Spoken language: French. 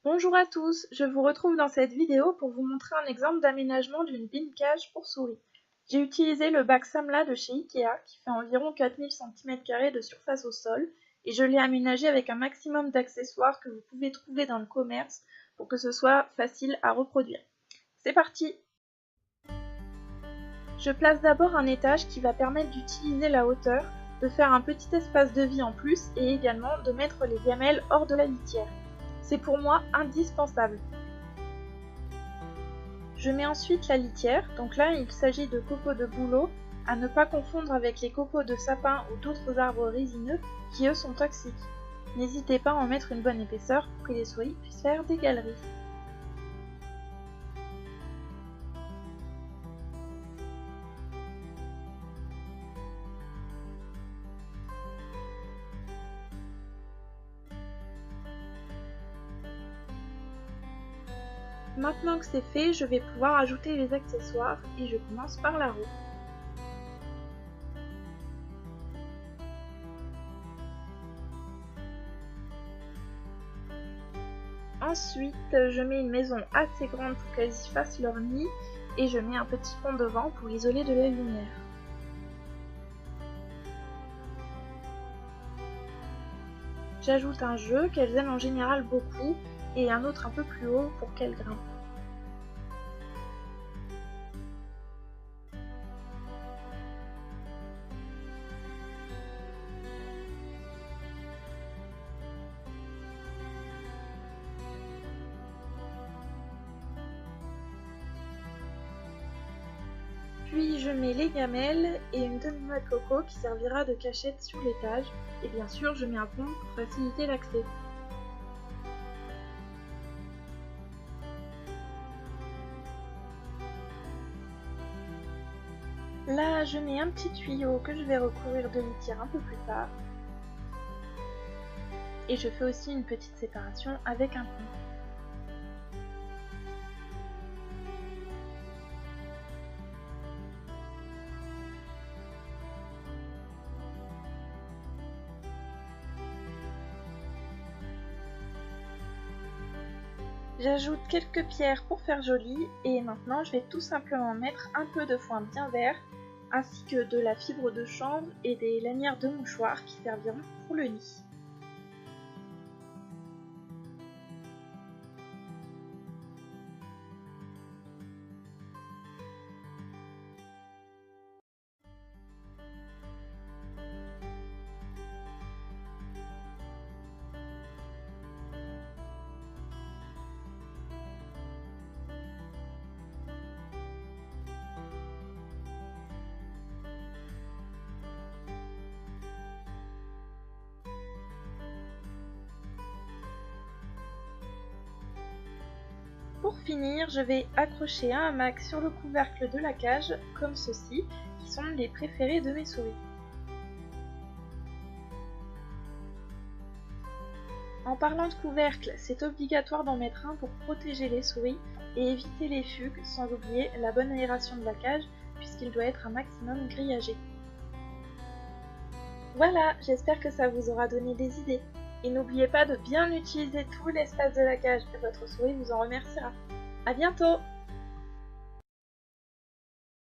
Bonjour à tous, je vous retrouve dans cette vidéo pour vous montrer un exemple d'aménagement d'une bin cage pour souris. J'ai utilisé le bac Samla de chez Ikea qui fait environ 4000 cm² de surface au sol et je l'ai aménagé avec un maximum d'accessoires que vous pouvez trouver dans le commerce pour que ce soit facile à reproduire. C'est parti! Je place d'abord un étage qui va permettre d'utiliser la hauteur, de faire un petit espace de vie en plus et également de mettre les gamelles hors de la litière. C'est pour moi indispensable. Je mets ensuite la litière, donc là il s'agit de copeaux de bouleau, à ne pas confondre avec les copeaux de sapin ou d'autres arbres résineux qui eux sont toxiques. N'hésitez pas à en mettre une bonne épaisseur pour que les souris puissent faire des galeries. Maintenant que c'est fait, je vais pouvoir ajouter les accessoires et je commence par la roue. Ensuite, je mets une maison assez grande pour qu'elles y fassent leur nid et je mets un petit pont devant pour isoler de la lumière. J'ajoute un jeu qu'elles aiment en général beaucoup et un autre un peu plus haut pour qu'elles grimpent. Puis je mets les gamelles et une demi-noix de coco qui servira de cachette sur l'étage. Et bien sûr, je mets un pont pour faciliter l'accès. Là, je mets un petit tuyau que je vais recouvrir de litière un peu plus tard. Et je fais aussi une petite séparation avec un pont. J'ajoute quelques pierres pour faire joli et maintenant je vais tout simplement mettre un peu de foin bien vert ainsi que de la fibre de chanvre et des lanières de mouchoirs qui serviront pour le nid. Pour finir, je vais accrocher un hamac sur le couvercle de la cage, comme ceci, qui sont les préférés de mes souris. En parlant de couvercle, c'est obligatoire d'en mettre un pour protéger les souris et éviter les fugues, sans oublier la bonne aération de la cage, puisqu'il doit être un maximum grillagé. Voilà, j'espère que ça vous aura donné des idées. Et n'oubliez pas de bien utiliser tout l'espace de la cage, votre souris vous en remerciera. À bientôt!